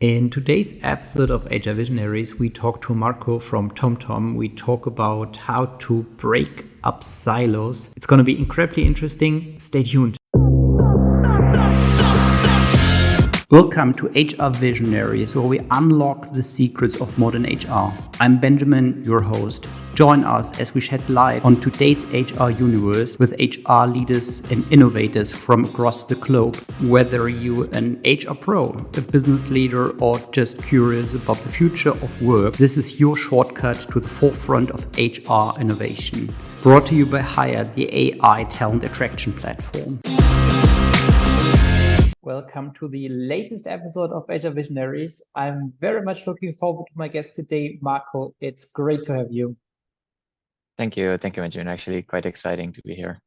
In today's episode of HR Visionaries, we talk to Marco from TomTom. We talk about how to break up silos. It's going to be incredibly interesting. Stay tuned. Welcome to HR Visionaries, where we unlock the secrets of modern HR. I'm Benjamin, your host. Join us as we shed light on today's HR universe with HR leaders and innovators from across the globe. Whether you're an HR pro, a business leader, or just curious about the future of work, this is your shortcut to the forefront of HR innovation. Brought to you by Hire, the AI talent attraction platform. Welcome to the latest episode of HR Visionaries. I'm very much looking forward to my guest today, Marco. It's great to have you. Thank you, Benjamin. Actually, quite exciting to be here.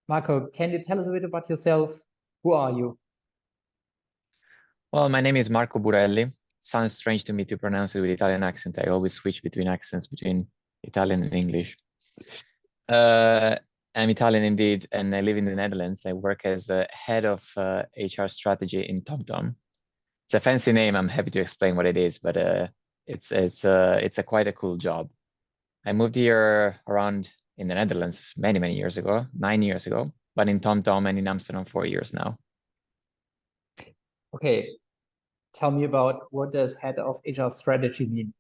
Marco, can you tell us a bit about yourself? Who are you? Well, my name is Marco Burelli. Sounds strange to me to pronounce it with Italian accent. I always switch between accents between Italian and English. I'm Italian indeed, and I live in the Netherlands. I work as a head of HR strategy in TomTom. It's a fancy name. I'm happy to explain what it is, but it's quite a cool job. I moved here around in the Netherlands many years ago, 9 years ago, but in TomTom and in Amsterdam 4 years now. Okay, tell me about what does head of HR strategy mean?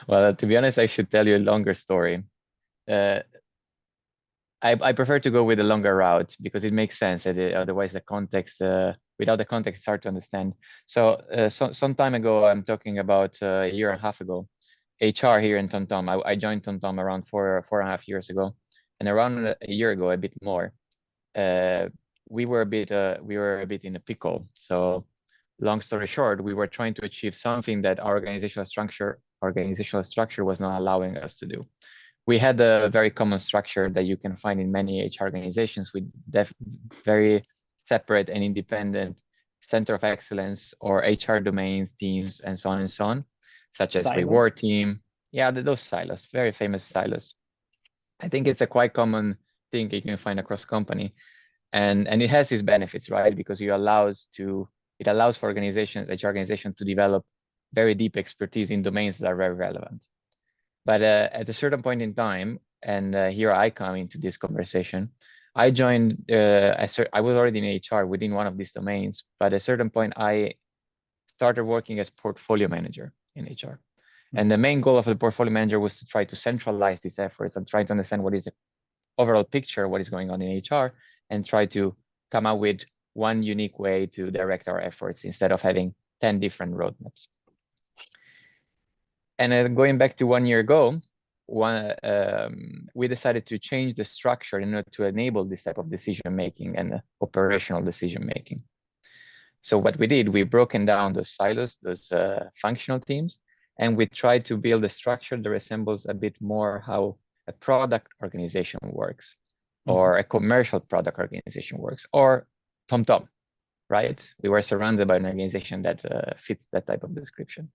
Well, to be honest, I should tell you a longer story. I prefer to go with a longer route because it makes sense. Otherwise, the context, without the context, it's hard to understand. So some time ago, I'm talking about a year and a half ago, HR here in TomTom. I joined TomTom around four and a half years ago, and around a year ago, a bit more. We were a bit in a pickle. So, long story short, we were trying to achieve something that our organizational structure was not allowing us to do. We had a very common structure that you can find in many HR organizations with very separate and independent center of excellence or HR domains, teams, and so on, such as reward team. Yeah, those silos, very famous silos. I think it's a quite common thing you can find across company. And it has its benefits, right? Because it allows for HR organizations to develop very deep expertise in domains that are very relevant. But at a certain point in time, and here I come into this conversation, I joined, I was already in HR within one of these domains, but at a certain point, I started working as portfolio manager in HR. And the main goal of the portfolio manager was to try to centralize these efforts and try to understand what is the overall picture, what is going on in HR, and try to come up with one unique way to direct our efforts instead of having 10 different roadmaps. And going back to 1 year ago, we decided to change the structure in order to enable this type of decision making and operational decision making. So what we did, we broken down those silos, those functional teams, and we tried to build a structure that resembles a bit more how a product organization works, or a commercial product organization works, or TomTom, right? We were surrounded by an organization that fits that type of description.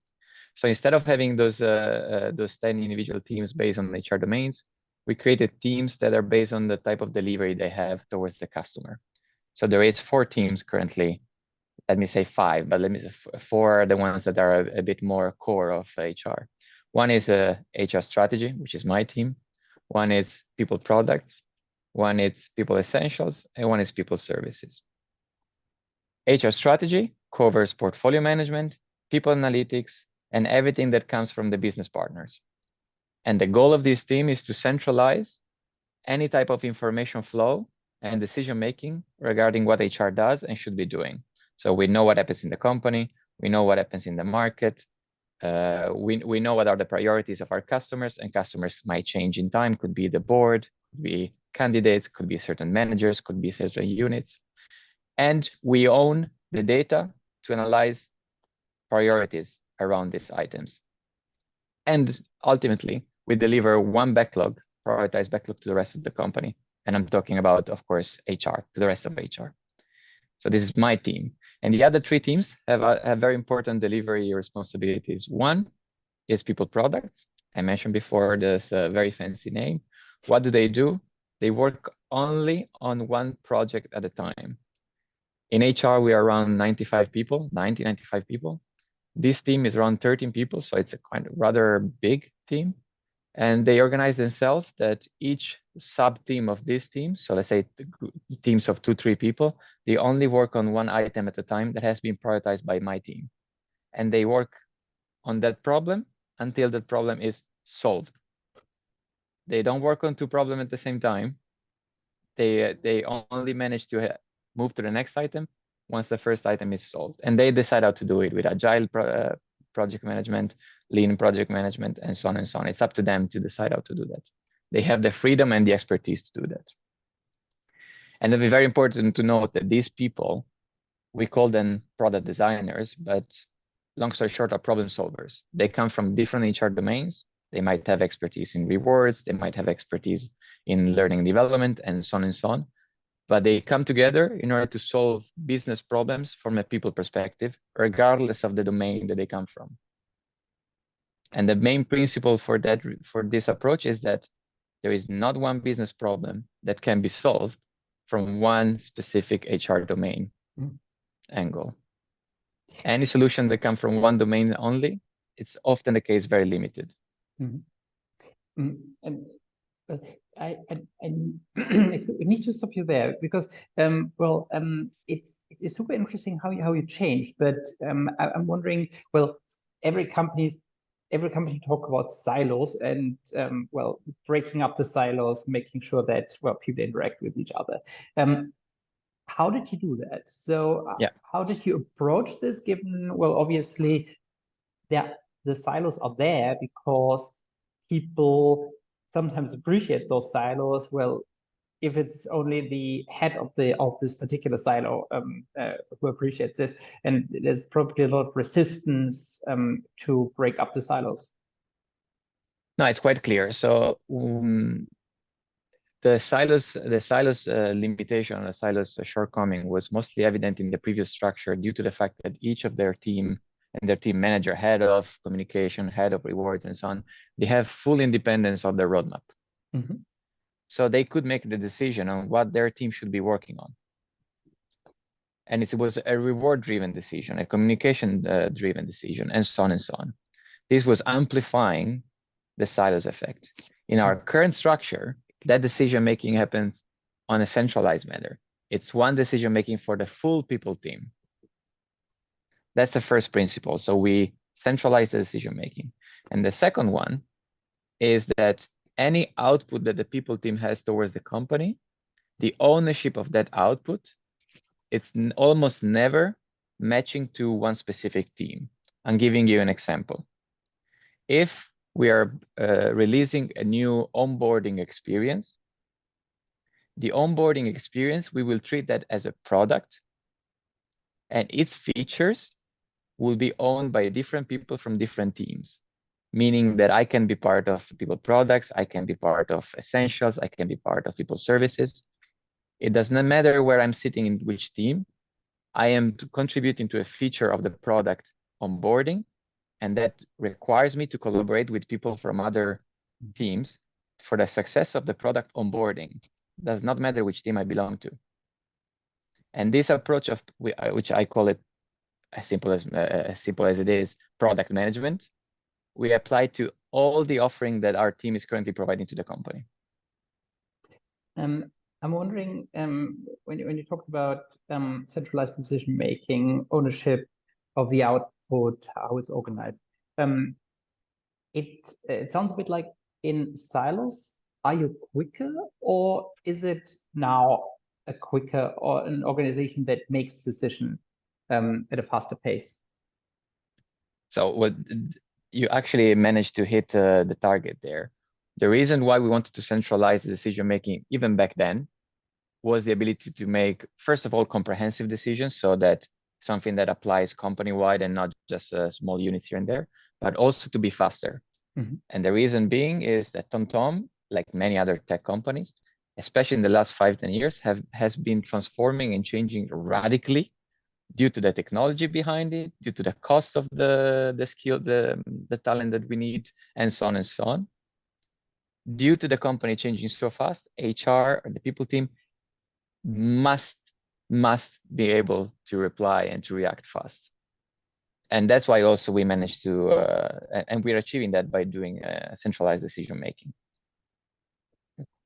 So instead of having those 10 individual teams based on HR domains, we created teams that are based on the type of delivery they have towards the customer. So there is 4 teams currently. Let me say 5, but let me say 4 are the ones that are a bit more core of HR. One is HR strategy, which is my team. One is people products. One is people essentials, and one is people services. HR strategy covers portfolio management, people analytics, and everything that comes from the business partners. And the goal of this team is to centralize any type of information flow and decision making regarding what HR does and should be doing. So we know what happens in the company, we know what happens in the market, we know what are the priorities of our customers, and customers might change in time. Could be the board, could be candidates, could be certain managers, could be certain units. And we own the data to analyze priorities around these items. And ultimately, we deliver one backlog, prioritized backlog to the rest of the company. And I'm talking about, of course, HR, to the rest of HR. So this is my team. And the other 3 teams have very important delivery responsibilities. One is people products. I mentioned before, there's a very fancy name. What do? They work only on one project at a time. In HR, we are around 95 people, 95 people. This team is around 13 people, so it's a kind of rather big team. And they organize themselves that each sub-team of this team, so let's say teams of 2-3 people, they only work on one item at a time that has been prioritized by my team. And they work on that problem until that problem is solved. They don't work on 2 problems at the same time. They only manage to move to the next item once the first item is solved. And they decide how to do it with agile project management, lean project management, and so on and so on. It's up to them to decide how to do that. They have the freedom and the expertise to do that. And it'll be very important to note that these people, we call them product designers, but long story short, are problem solvers. They come from different HR domains. They might have expertise in rewards, they might have expertise in learning and development, and so on and so on. But they come together in order to solve business problems from a people perspective, regardless of the domain that they come from. And the main principle for this approach is that there is not one business problem that can be solved from one specific HR domain angle. Any solution that comes from one domain only, it's often the case very limited. And I need to stop you there because it's super interesting how you change, but I'm wondering, well, every company talk about silos and breaking up the silos, making sure that people interact with each other. How did you do that? So how did you approach this, given, obviously the silos are there because people sometimes appreciate those silos. Well, if it's only the head of this particular silo who appreciates this, and there's probably a lot of resistance to break up the silos. No, it's quite clear. So the silos limitation, the silos shortcoming was mostly evident in the previous structure due to the fact that each of their team and their team manager, head of communication, head of rewards, and so on, they have full independence of their roadmap. So they could make the decision on what their team should be working on. And it was a reward-driven decision, a communication-driven decision, and so on and so on. This was amplifying the silos effect. In our current structure, that decision-making happens on a centralized manner. It's one decision-making for the full people team. That's the first principle. So we centralize the decision-making. And the second one is that any output that the people team has towards the company, the ownership of that output, it's almost never matching to one specific team. I'm giving you an example. If we are releasing a new onboarding experience, the onboarding experience, we will treat that as a product, and its features will be owned by different people from different teams, meaning that I can be part of people products, I can be part of essentials, I can be part of people services. It does not matter where I'm sitting in which team. I am contributing to a feature of the product onboarding, and that requires me to collaborate with people from other teams for the success of the product onboarding. It does not matter which team I belong to. And this approach of which I call it as simple as it is, product management, we apply to all the offering that our team is currently providing to the company. I'm wondering, when you talk about centralized decision making, ownership of the output, how it's organized, it sounds a bit like in silos. Are you quicker, or is it now a quicker or an organization that makes decision at a faster pace? So what you actually managed to hit the target there. The reason why we wanted to centralize the decision making even back then was the ability to make, first of all, comprehensive decisions, so that something that applies company-wide and not just small units here and there, but also to be faster. And the reason being is that TomTom, like many other tech companies, especially in the last 5-10 years, has been transforming and changing radically due to the technology behind it, due to the cost of the skill, the talent that we need, and so on and so on. Due to the company changing so fast, HR or the people team must must be able to reply and to react fast. And that's why also we managed to, and we're achieving that by doing centralized decision making.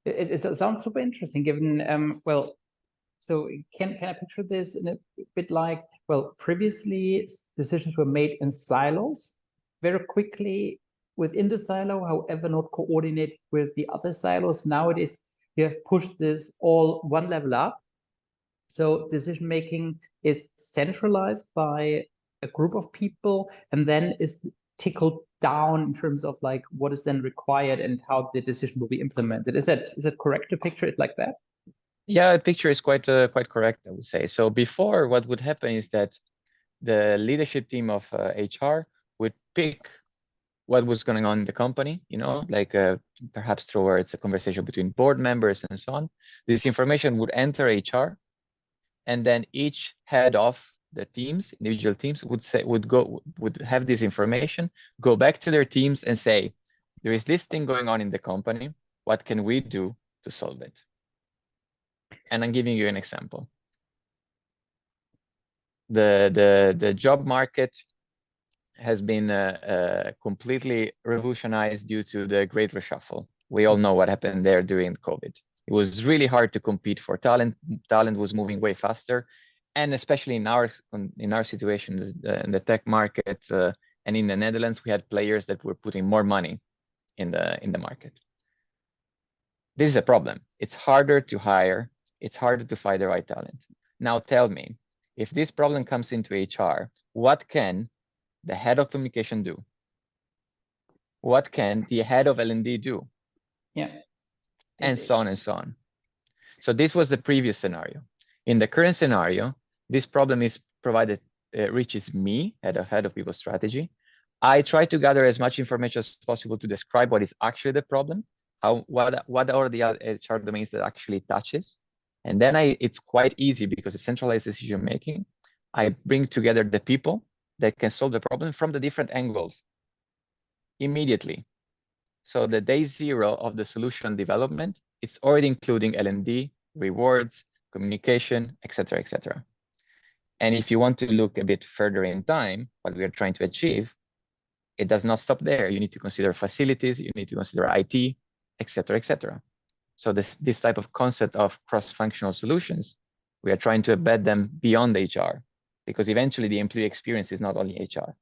It sounds super interesting given, well, so can I picture this in a bit like, well, previously decisions were made in silos very quickly within the silo, however, not coordinated with the other silos. Nowadays, you have pushed this all one level up. So decision making is centralized by a group of people and then is tickled down in terms of like what is then required and how the decision will be implemented. Is that correct to picture it like that? Yeah, the picture is quite correct, I would say. So before, what would happen is that the leadership team of HR would pick what was going on in the company, like perhaps towards a conversation between board members and so on. This information would enter HR, and then each head of the teams, individual teams, would have this information, go back to their teams and say, there is this thing going on in the company. What can we do to solve it? And I'm giving you an example. The job market has been completely revolutionized due to the great reshuffle. We all know what happened there during COVID. It was really hard to compete for talent. Talent was moving way faster. And especially in our situation, in the tech market and in the Netherlands, we had players that were putting more money in the market. This is a problem. It's harder to hire. It's harder to find the right talent. Now tell me, if this problem comes into HR, what can the head of communication do? What can the head of L&D do? Yeah. And so on and so on. So this was the previous scenario. In the current scenario, this problem is provided, reaches me, head of people strategy. I try to gather as much information as possible to describe what is actually the problem, what are the HR domains that actually touches. And then it's quite easy because it's centralized decision making. I bring together the people that can solve the problem from the different angles immediately. So the day zero of the solution development, it's already including L&D, rewards, communication, etc., etc. And if you want to look a bit further in time, what we are trying to achieve, it does not stop there. You need to consider facilities, you need to consider IT, etc., etc. So this type of concept of cross-functional solutions, we are trying to embed them beyond HR, because eventually the employee experience is not only HR.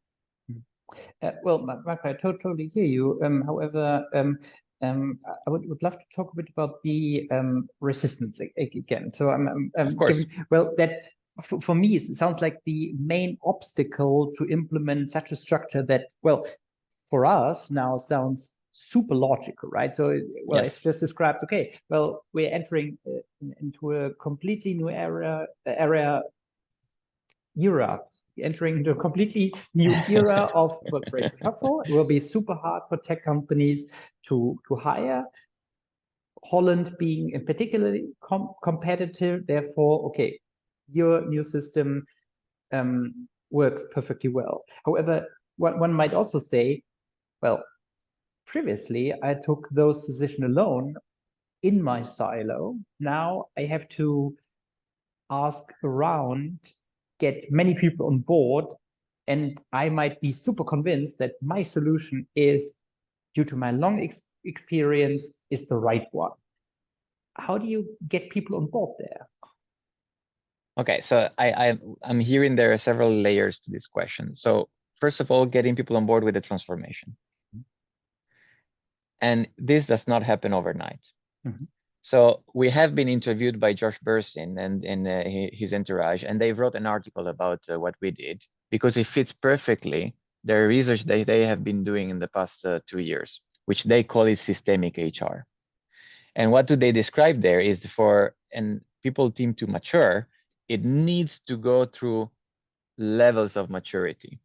Well, Marco, I totally hear you. However, I would love to talk a bit about the resistance again. So of course. Well, that for me, it sounds like the main obstacle to implement such a structure that, well, for us now sounds super logical, right? So, well, Yes. it's just described, okay, well, we're entering into a completely new era, entering into a completely new era of great reshuffle. It will be super hard for tech companies to hire. Holland being in particularly competitive, therefore, okay, your new system works perfectly well. However, one might also say, well, previously I took those decisions alone in my silo. Now I have to ask around, get many people on board, and I might be super convinced that my solution is, due to my long experience, is the right one. How do you get people on board there? Okay, so I'm hearing there are several layers to this question. So first of all, getting people on board with the transformation. And this does not happen overnight. Mm-hmm. So we have been interviewed by Josh Bursin and his entourage, and they wrote an article about what we did, because it fits perfectly their research that they have been doing in the past 2 years, which they call it systemic HR. And what do they describe there is for an people team to mature, it needs to go through levels of maturity.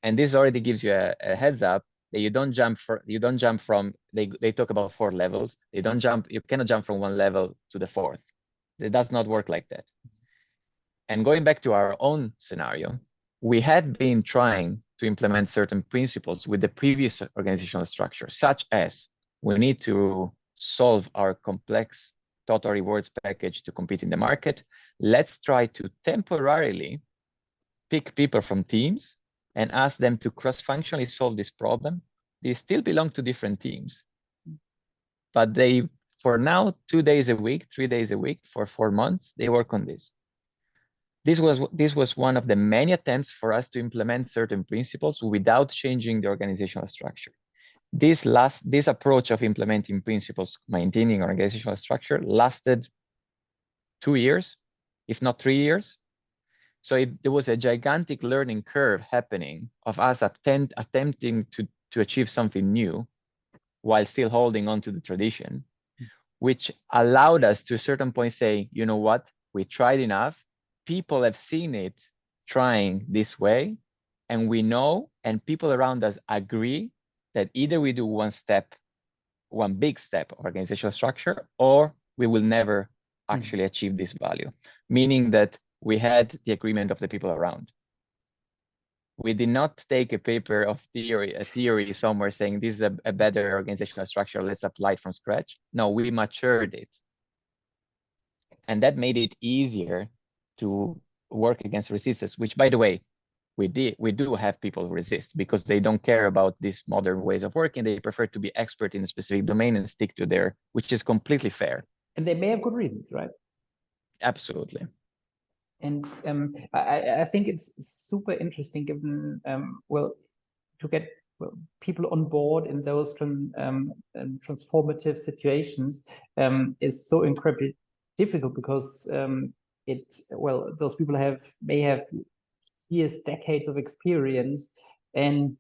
And this already gives you a heads up that you don't jump from they talk about 4 levels. You cannot jump from 1 level to the 4th. It does not work like that. And going back to our own scenario, we had been trying to implement certain principles with the previous organizational structure, such as we need to solve our complex total rewards package to compete in the market. let's try to temporarily pick people from teams and ask them to cross-functionally solve this problem. They still belong to different teams, but they, for now, 2 days a week, 3 days a week, for 4 months, they work on this. This was one of the many attempts for us to implement certain principles without changing the organizational structure. This approach of implementing principles, maintaining organizational structure, lasted 2 years, if not 3 years. So there was a gigantic learning curve happening of us attempting to achieve something new while still holding on to the tradition, which allowed us to a certain point say, you know what, we tried enough. People have seen it trying this way, and we know, and people around us agree that either we do one big step, organizational structure, or we will never actually achieve this value, meaning that we had the agreement of the people around. We did not take a paper of theory somewhere saying this is a better organizational structure, let's apply it from scratch. No, we matured it. And that made it easier to work against resistance, which, by the way, we do have people who resist because they don't care about these modern ways of working. They prefer to be expert in a specific domain and stick to their, which is completely fair. And they may have good reasons, right? Absolutely. And I think it's super interesting, given well, to get people on board in those transformative situations is so incredibly difficult because those people may have years, decades of experience, and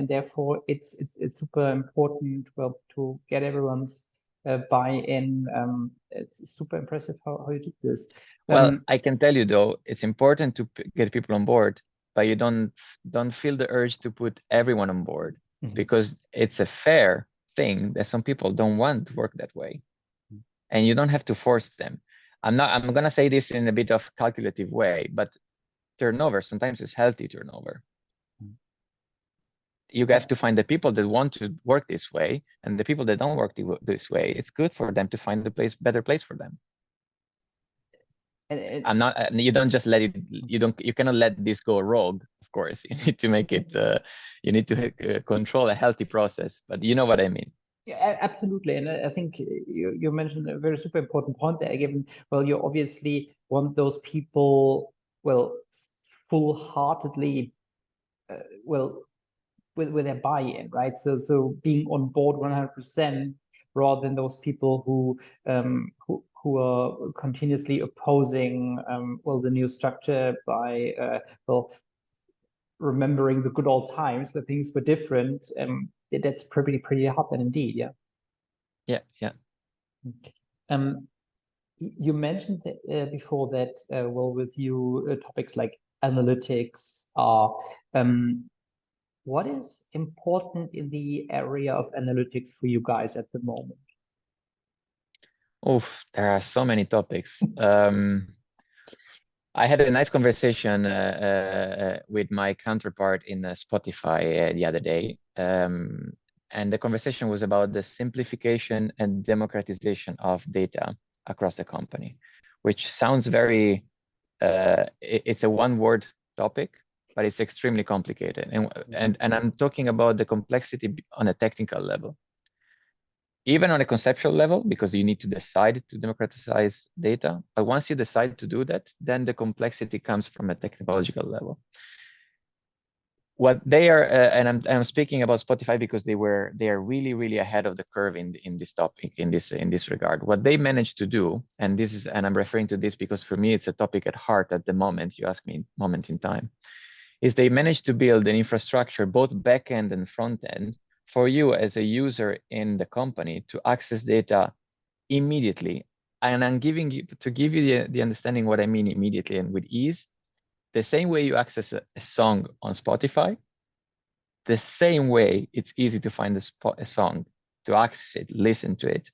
therefore it's super important to get everyone's buy-in. It's super impressive how you did this. Well, I can tell you though, it's important to get people on board, but you don't feel the urge to put everyone on board, because it's a fair thing that some people don't want to work that way, and you don't have to force them. I'm gonna say this in a bit of calculative way, but turnover sometimes is healthy turnover. You have to find the people that want to work this way, and the people that don't work this way, it's good for them to find a better place for them. You don't just let it, you cannot let this go rogue, of course. You need to make it, you need to control a healthy process, but you know what I mean. Yeah, absolutely. And I think you mentioned a very super important point there, given, well, you obviously want those people, well, full-heartedly, with their buy-in, right? So being on board 100%, rather than those people who are continuously opposing the new structure by remembering the good old times where things were different. That's pretty hard then indeed. Yeah. You mentioned that, before that, with you, topics like analytics are what is important in the area of analytics for you guys at the moment? Oof, there are so many topics. I had a nice conversation with my counterpart in Spotify the other day. And the conversation was about the simplification and democratization of data across the company, which sounds very, it's a one-word topic, but it's extremely complicated. And I'm talking about the complexity on a technical level. Even on a conceptual level, because you need to decide to democratize data. But once you decide to do that, then the complexity comes from a technological level. What they are, and I'm speaking about Spotify because they are really ahead of the curve in this topic, in this regard. What they managed to do, and I'm referring to this because for me it's a topic at heart at the moment. You ask me, moment in time, is they managed to build an infrastructure, both back end and front end, for you as a user in the company to access data immediately. And I'm give you the understanding what I mean immediately and with ease. The same way you access a song on Spotify, the same way it's easy to find a song, to access it, listen to it.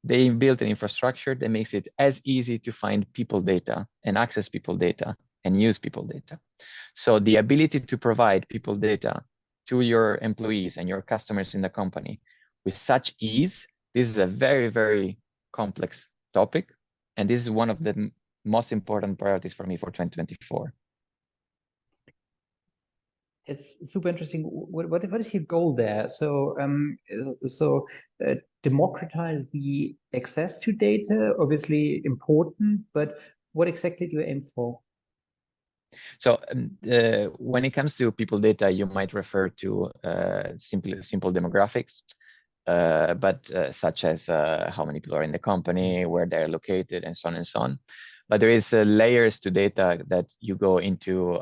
They built an infrastructure that makes it as easy to find people data and access people data and use people data. So the ability to provide people data to your employees and your customers in the company with such ease, this is a very complex topic. And this is one of the most important priorities for me for 2024. It's super interesting. What is your goal there? So democratize the access to data, obviously important, but what exactly do you aim for? So when it comes to people data, you might refer to simple demographics, but such as how many people are in the company, where they're located, and so on and so on. But there is layers to data that you go into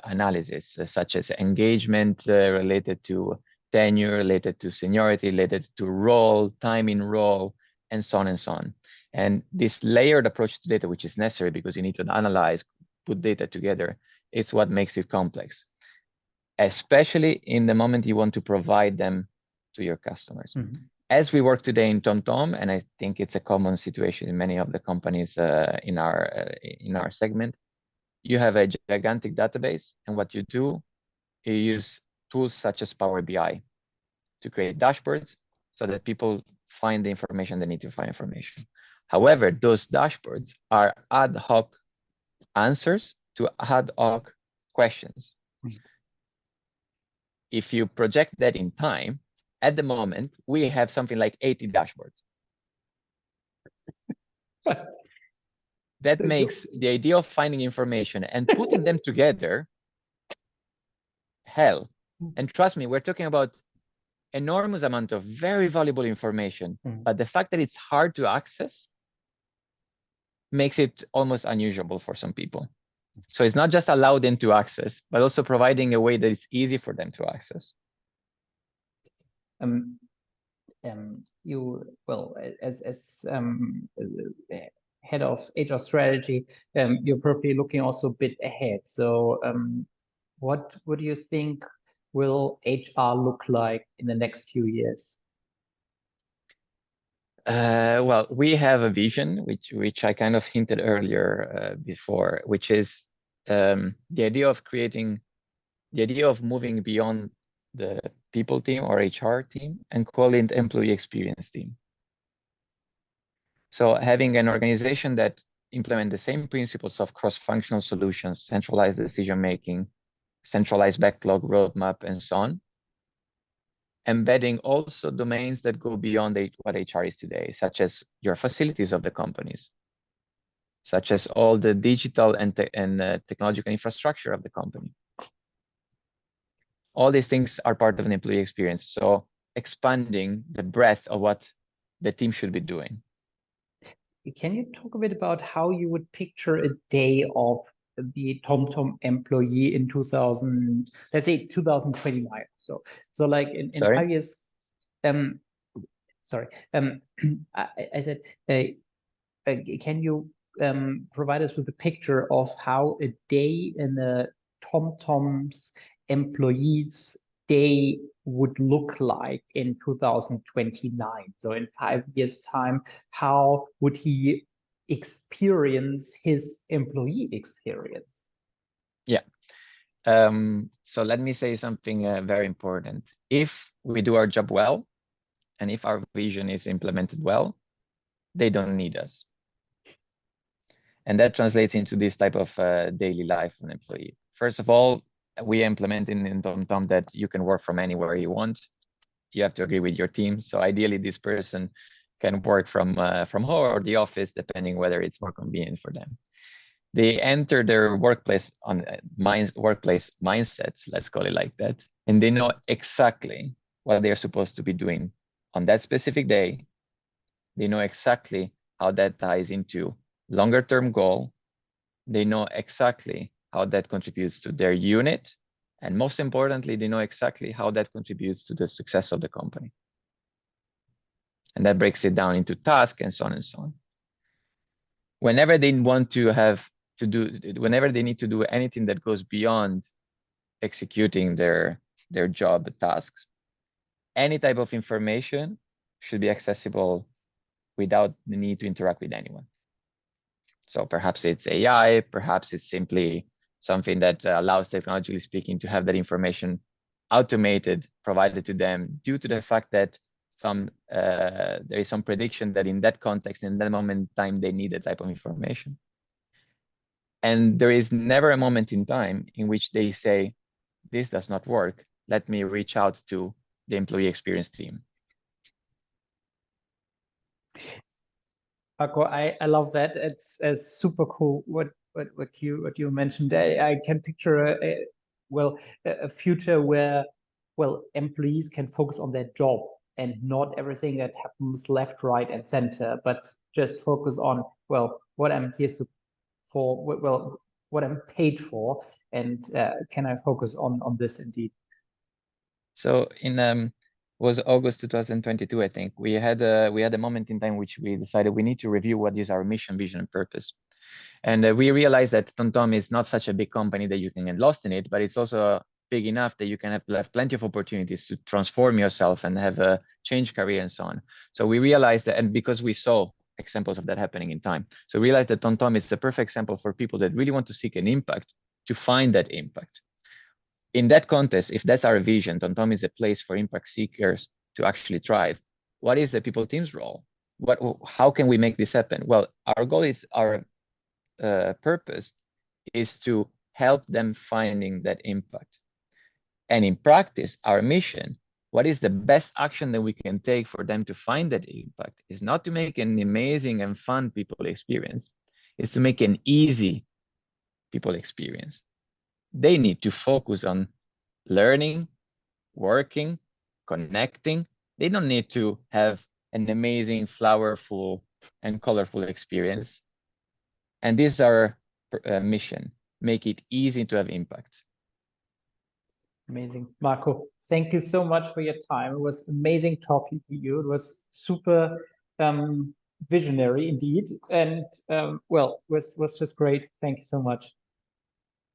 analysis, such as engagement related to tenure, related to seniority, related to role, time in role, and so on and so on. And this layered approach to data, which is necessary because you need to analyze, put data together, it's what makes it complex, especially in the moment you want to provide them to your customers. Mm-hmm. As we work today in TomTom, and I think it's a common situation in many of the companies in our segment, you have a gigantic database, and what you do, you use tools such as Power BI to create dashboards so that people find the information they need to find information. However, those dashboards are ad hoc answers to ad hoc questions. If you project that in time, at the moment, we have something like 80 dashboards. That makes the idea of finding information and putting them together hell. And trust me, we're talking about enormous amount of very valuable information, but the fact that it's hard to access makes it almost unusable for some people. So it's not just allow them to access, but also providing a way that it's easy for them to access. You, well, as head of HR strategy, you're probably looking also a bit ahead. So what do you think will HR look like in the next few years? Well, we have a vision, which I kind of hinted earlier before, which is the idea of moving beyond the people team or HR team and calling it employee experience team. So having an organization that implement the same principles of cross-functional solutions, centralized decision-making, centralized backlog roadmap, and so on, embedding also domains that go beyond what HR is today, such as your facilities of the companies, such as all the digital and technological infrastructure of the company. All these things are part of an employee experience. So expanding the breadth of what the team should be doing. Can you talk a bit about how you would picture a day of the TomTom employee in 2000, let's say 2029? So like in 5 years, I said, can you provide us with a picture of how a day in the TomTom's employees day would look like in 2029? So in 5 years' time, how would he experience his employee experience? Yeah. So let me say something very important. If we do our job well, and if our vision is implemented well, they don't need us. And that translates into this type of daily life of an employee. First of all, we implement in TomTom that you can work from anywhere you want. You have to agree with your team. So ideally, this person can work from home or the office, depending whether it's more convenient for them. They enter their workplace workplace mindsets, let's call it like that, and they know exactly what they're supposed to be doing on that specific day. They know exactly how that ties into longer term goal. They know exactly how that contributes to their unit. And most importantly, they know exactly how that contributes to the success of the company. And that breaks it down into tasks and so on and so on. Whenever they want to whenever they need to do anything that goes beyond executing their job tasks, any type of information should be accessible without the need to interact with anyone. So perhaps it's AI, perhaps it's simply something that allows, technologically speaking, to have that information automated, provided to them due to the fact that there is some prediction that in that context, in that moment in time, they need that type of information. And there is never a moment in time in which they say, this does not work. Let me reach out to the employee experience team. Marco, I love that. It's super cool what you mentioned. I can picture a future where employees can focus on their job and not everything that happens left, right, and center, but just focus on what I'm here for, what I'm paid for, and can I focus on this indeed. So in was August 2022, I think we had a moment in time which we decided we need to review what is our mission, vision, and purpose. And we realized that TomTom is not such a big company that you can get lost in it, but it's also big enough that you can have plenty of opportunities to transform yourself and have a change career and so on. So we realized that, and because we saw examples of that happening in time, so we realized that TomTom is the perfect example for people that really want to seek an impact, to find that impact. In that context, if that's our vision, TomTom is a place for impact seekers to actually thrive. What is the people team's role? How can we make this happen? Well, our goal is our purpose is to help them finding that impact. And in practice, our mission, what is the best action that we can take for them to find that impact is not to make an amazing and fun people experience, it's to make an easy people experience. They need to focus on learning, working, connecting. They don't need to have an amazing, flowerful, and colorful experience. And this is our mission, make it easy to have impact. Amazing. Marco, thank you so much for your time. It was amazing talking to you. It was super visionary indeed. And was just great. Thank you so much.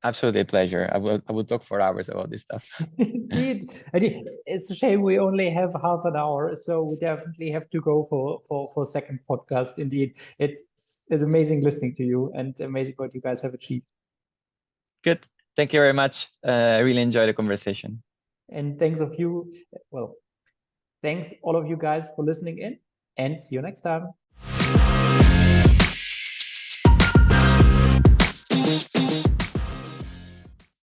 Absolutely a pleasure. I would talk for hours about this stuff. Indeed. It's a shame we only have half an hour, so we definitely have to go for second podcast. Indeed, it's amazing listening to you and amazing what you guys have achieved. Good. Thank you very much. I really enjoyed the conversation. And thanks all of you guys for listening in, and see you next time.